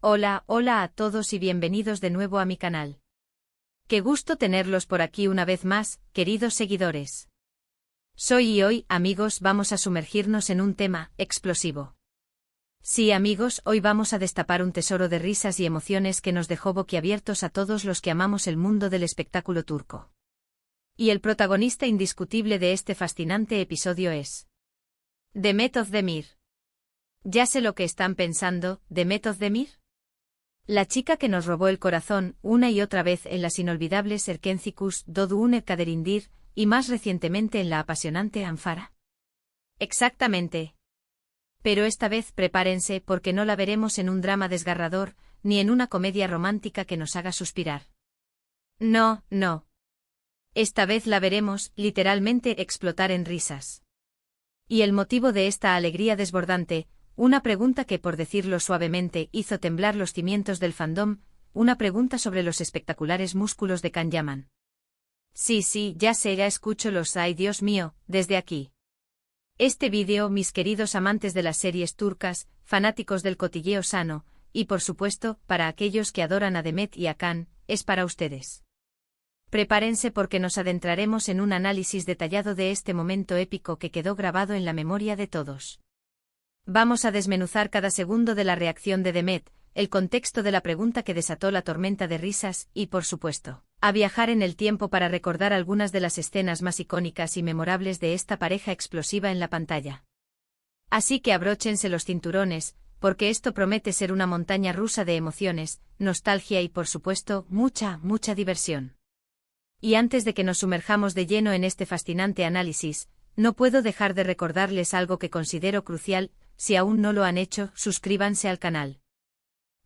Hola, hola a todos y bienvenidos de nuevo a mi canal. Qué gusto tenerlos por aquí una vez más, queridos seguidores. Y hoy, amigos, vamos a sumergirnos en un tema explosivo. Sí, amigos, hoy vamos a destapar un tesoro de risas y emociones que nos dejó boquiabiertos a todos los que amamos el mundo del espectáculo turco. Y el protagonista indiscutible de este fascinante episodio es Demet Özdemir. ¿Ya sé lo que están pensando, Demet Özdemir? La chica que nos robó el corazón una y otra vez en las inolvidables Erkencikus Doğduğun Kaderindir y más recientemente en la apasionante Anfara. Exactamente. Pero esta vez prepárense porque no la veremos en un drama desgarrador, ni en una comedia romántica que nos haga suspirar. No, no. Esta vez la veremos, literalmente, explotar en risas. Y el motivo de esta alegría desbordante, una pregunta que, por decirlo suavemente, hizo temblar los cimientos del fandom, una pregunta sobre los espectaculares músculos de Can Yaman. Sí, ya sé, ya escucho los ay Dios mío, desde aquí. Este vídeo, mis queridos amantes de las series turcas, fanáticos del cotilleo sano, y por supuesto, para aquellos que adoran a Demet y a Can, es para ustedes. Prepárense porque nos adentraremos en un análisis detallado de este momento épico que quedó grabado en la memoria de todos. Vamos a desmenuzar cada segundo de la reacción de Demet, el contexto de la pregunta que desató la tormenta de risas y, por supuesto, a viajar en el tiempo para recordar algunas de las escenas más icónicas y memorables de esta pareja explosiva en la pantalla. Así que abróchense los cinturones, porque esto promete ser una montaña rusa de emociones, nostalgia y, por supuesto, mucha diversión. Y antes de que nos sumerjamos de lleno en este fascinante análisis, no puedo dejar de recordarles algo que considero crucial. Si aún no lo han hecho, suscríbanse al canal.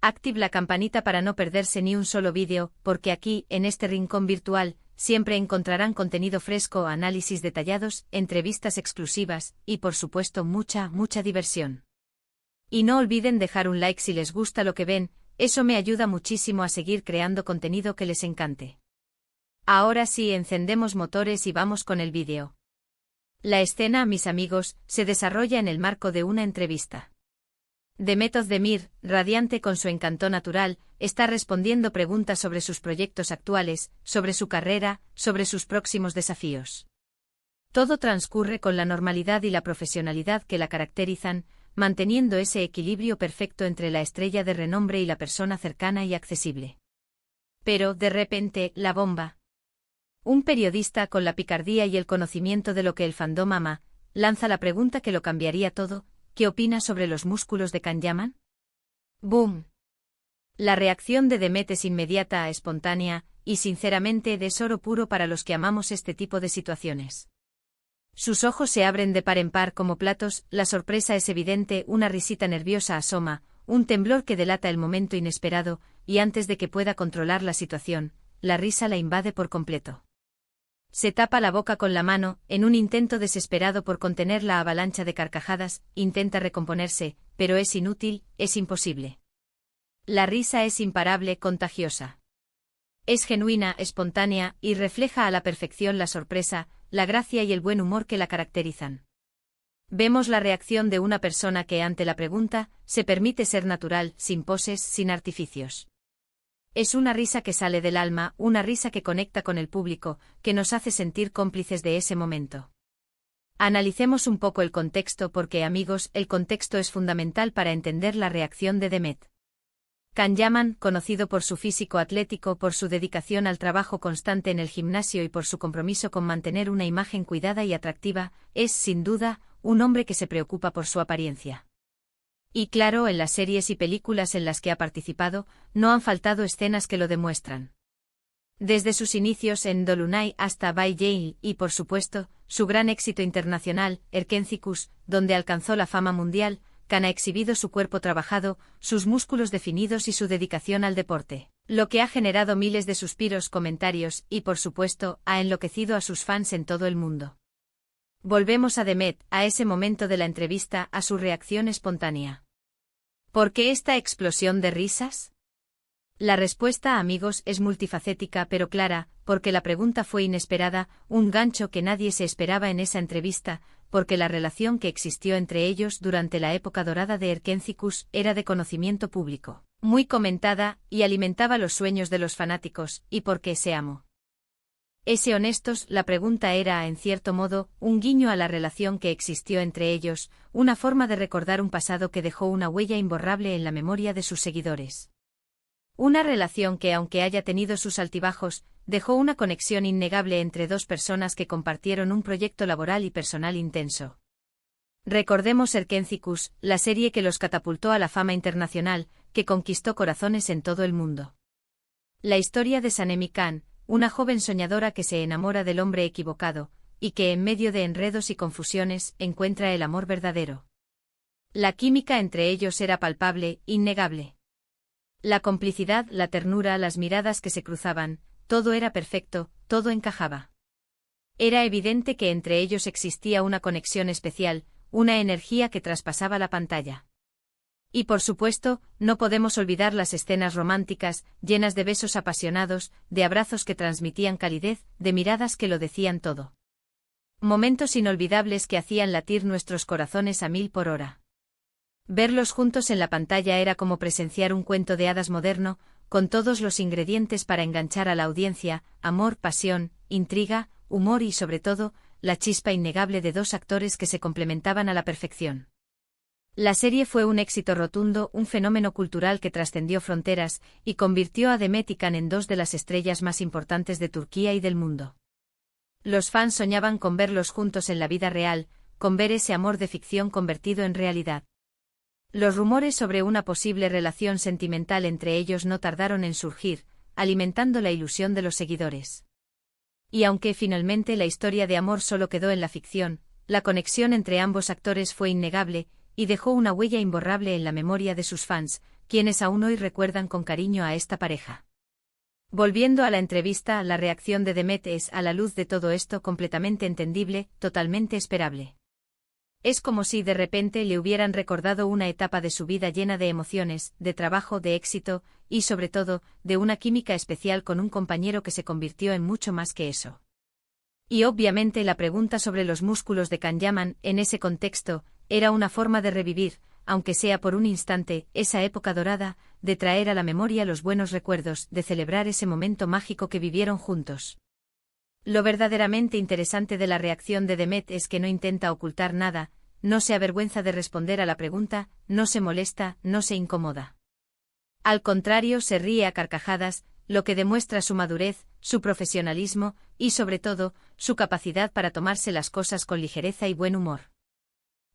Active la campanita para no perderse ni un solo vídeo, porque aquí, en este rincón virtual, siempre encontrarán contenido fresco, análisis detallados, entrevistas exclusivas, y por supuesto mucha diversión. Y no olviden dejar un like si les gusta lo que ven, eso me ayuda muchísimo a seguir creando contenido que les encante. Ahora sí, encendemos motores y vamos con el vídeo. La escena, mis amigos, se desarrolla en el marco de una entrevista. Demet Özdemir, radiante con su encanto natural, está respondiendo preguntas sobre sus proyectos actuales, sobre su carrera, sobre sus próximos desafíos. Todo transcurre con la normalidad y la profesionalidad que la caracterizan, manteniendo ese equilibrio perfecto entre la estrella de renombre y la persona cercana y accesible. Pero, de repente, la bomba. Un periodista con la picardía y el conocimiento de lo que el fandom ama, lanza la pregunta que lo cambiaría todo: ¿qué opina sobre los músculos de Can Yaman? ¡Boom! La reacción de Demet es inmediata, espontánea, y sinceramente es oro puro para los que amamos este tipo de situaciones. Sus ojos se abren de par en par como platos, la sorpresa es evidente, una risita nerviosa asoma, un temblor que delata el momento inesperado, y antes de que pueda controlar la situación, la risa la invade por completo. Se tapa la boca con la mano, en un intento desesperado por contener la avalancha de carcajadas, intenta recomponerse, pero es inútil, es imposible. La risa es imparable, contagiosa. Es genuina, espontánea, y refleja a la perfección la sorpresa, la gracia y el buen humor que la caracterizan. Vemos la reacción de una persona que ante la pregunta, se permite ser natural, sin poses, sin artificios. Es una risa que sale del alma, una risa que conecta con el público, que nos hace sentir cómplices de ese momento. Analicemos un poco el contexto porque, amigos, el contexto es fundamental para entender la reacción de Demet. Can Yaman, conocido por su físico atlético, por su dedicación al trabajo constante en el gimnasio y por su compromiso con mantener una imagen cuidada y atractiva, es, sin duda, un hombre que se preocupa por su apariencia. Y claro, en las series y películas en las que ha participado, no han faltado escenas que lo demuestran. Desde sus inicios en Dolunay hasta Bay Jail y, por supuesto, su gran éxito internacional, Erkencikus, donde alcanzó la fama mundial, Can ha exhibido su cuerpo trabajado, sus músculos definidos y su dedicación al deporte, lo que ha generado miles de suspiros, comentarios y, por supuesto, ha enloquecido a sus fans en todo el mundo. Volvemos a Demet, a ese momento de la entrevista, a su reacción espontánea. ¿Por qué esta explosión de risas? La respuesta, amigos, es multifacética pero clara, porque la pregunta fue inesperada, un gancho que nadie se esperaba en esa entrevista, porque la relación que existió entre ellos durante la época dorada de Erkencikus era de conocimiento público. Muy comentada, y alimentaba los sueños de los fanáticos. ¿Y por qué se amó? Ese honestos, la pregunta era, en cierto modo, un guiño a la relación que existió entre ellos, una forma de recordar un pasado que dejó una huella imborrable en la memoria de sus seguidores. Una relación que, aunque haya tenido sus altibajos, dejó una conexión innegable entre dos personas que compartieron un proyecto laboral y personal intenso. Recordemos Erkénthicus, la serie que los catapultó a la fama internacional, que conquistó corazones en todo el mundo. La historia de Sanemi Khan, una joven soñadora que se enamora del hombre equivocado, y que en medio de enredos y confusiones encuentra el amor verdadero. La química entre ellos era palpable, innegable. La complicidad, la ternura, las miradas que se cruzaban, todo era perfecto, todo encajaba. Era evidente que entre ellos existía una conexión especial, una energía que traspasaba la pantalla. Y por supuesto, no podemos olvidar las escenas románticas, llenas de besos apasionados, de abrazos que transmitían calidez, de miradas que lo decían todo. Momentos inolvidables que hacían latir nuestros corazones a 1000 por hora. Verlos juntos en la pantalla era como presenciar un cuento de hadas moderno, con todos los ingredientes para enganchar a la audiencia: amor, pasión, intriga, humor y, sobre todo, la chispa innegable de dos actores que se complementaban a la perfección. La serie fue un éxito rotundo, un fenómeno cultural que trascendió fronteras, y convirtió a Demet y Can en dos de las estrellas más importantes de Turquía y del mundo. Los fans soñaban con verlos juntos en la vida real, con ver ese amor de ficción convertido en realidad. Los rumores sobre una posible relación sentimental entre ellos no tardaron en surgir, alimentando la ilusión de los seguidores. Y aunque finalmente la historia de amor solo quedó en la ficción, la conexión entre ambos actores fue innegable, y dejó una huella imborrable en la memoria de sus fans, quienes aún hoy recuerdan con cariño a esta pareja. Volviendo a la entrevista, la reacción de Demet es, a la luz de todo esto, completamente entendible, totalmente esperable. Es como si de repente le hubieran recordado una etapa de su vida llena de emociones, de trabajo, de éxito, y sobre todo, de una química especial con un compañero que se convirtió en mucho más que eso. Y obviamente la pregunta sobre los músculos de Can Yaman, en ese contexto, era una forma de revivir, aunque sea por un instante, esa época dorada, de traer a la memoria los buenos recuerdos, de celebrar ese momento mágico que vivieron juntos. Lo verdaderamente interesante de la reacción de Demet es que no intenta ocultar nada, no se avergüenza de responder a la pregunta, no se molesta, no se incomoda. Al contrario, se ríe a carcajadas, lo que demuestra su madurez, su profesionalismo, y sobre todo, su capacidad para tomarse las cosas con ligereza y buen humor.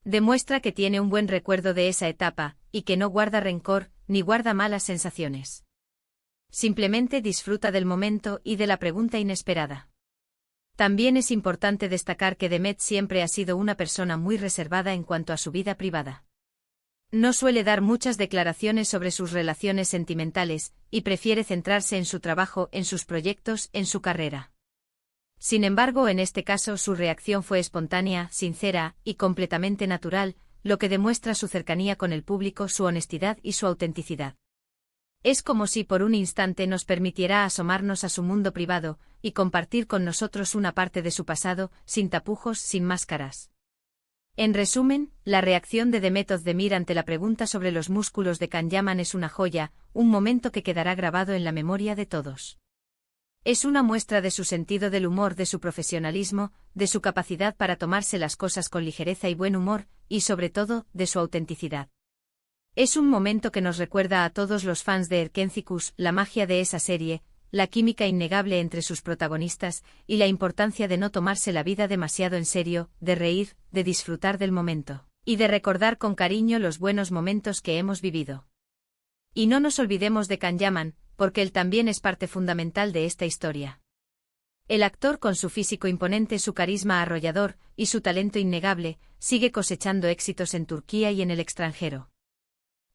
Demuestra que tiene un buen recuerdo de esa etapa, y que no guarda rencor, ni guarda malas sensaciones. Simplemente disfruta del momento y de la pregunta inesperada. También es importante destacar que Demet siempre ha sido una persona muy reservada en cuanto a su vida privada. No suele dar muchas declaraciones sobre sus relaciones sentimentales, y prefiere centrarse en su trabajo, en sus proyectos, en su carrera. Sin embargo, en este caso su reacción fue espontánea, sincera, y completamente natural, lo que demuestra su cercanía con el público, su honestidad y su autenticidad. Es como si por un instante nos permitiera asomarnos a su mundo privado, y compartir con nosotros una parte de su pasado, sin tapujos, sin máscaras. En resumen, la reacción de Demet Özdemir ante la pregunta sobre los músculos de Can Yaman es una joya, un momento que quedará grabado en la memoria de todos. Es una muestra de su sentido del humor, de su profesionalismo, de su capacidad para tomarse las cosas con ligereza y buen humor, y sobre todo, de su autenticidad. Es un momento que nos recuerda a todos los fans de Erkénthicus la magia de esa serie, la química innegable entre sus protagonistas, y la importancia de no tomarse la vida demasiado en serio, de reír, de disfrutar del momento, y de recordar con cariño los buenos momentos que hemos vivido. Y no nos olvidemos de Can Yaman, porque él también es parte fundamental de esta historia. El actor, con su físico imponente, su carisma arrollador, y su talento innegable, sigue cosechando éxitos en Turquía y en el extranjero.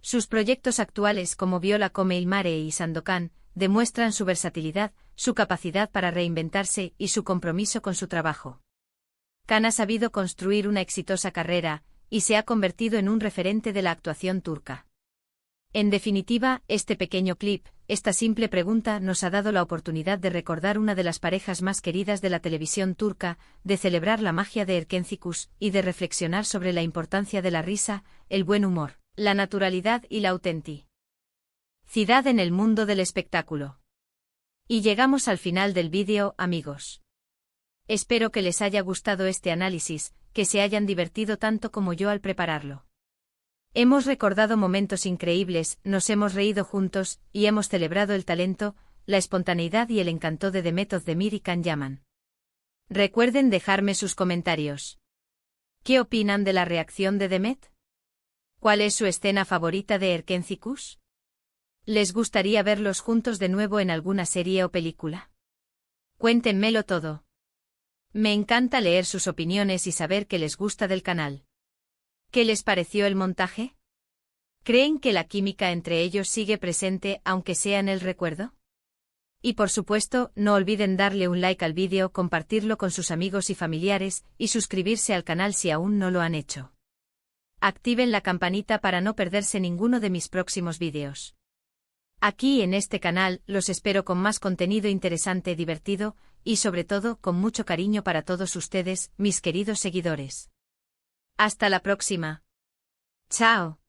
Sus proyectos actuales como Viola come il mare y Sandokan demuestran su versatilidad, su capacidad para reinventarse y su compromiso con su trabajo. Can ha sabido construir una exitosa carrera, y se ha convertido en un referente de la actuación turca. En definitiva, este pequeño clip, esta simple pregunta nos ha dado la oportunidad de recordar una de las parejas más queridas de la televisión turca, de celebrar la magia de Erkénthicus y de reflexionar sobre la importancia de la risa, el buen humor, la naturalidad y la autenticidad. Ciudad en el mundo del espectáculo. Y llegamos al final del vídeo, amigos. Espero que les haya gustado este análisis, que se hayan divertido tanto como yo al prepararlo. Hemos recordado momentos increíbles, nos hemos reído juntos, y hemos celebrado el talento, la espontaneidad y el encanto de Demet Özdemir y Can Yaman. Recuerden dejarme sus comentarios. ¿Qué opinan de la reacción de Demet? ¿Cuál es su escena favorita de Erken Cikus? ¿Les gustaría verlos juntos de nuevo en alguna serie o película? Cuéntenmelo todo. Me encanta leer sus opiniones y saber qué les gusta del canal. ¿Qué les pareció el montaje? ¿Creen que la química entre ellos sigue presente aunque sea en el recuerdo? Y por supuesto, no olviden darle un like al vídeo, compartirlo con sus amigos y familiares, y suscribirse al canal si aún no lo han hecho. Activen la campanita para no perderse ninguno de mis próximos vídeos. Aquí en este canal, los espero con más contenido interesante, divertido, y sobre todo, con mucho cariño para todos ustedes, mis queridos seguidores. Hasta la próxima. Chao.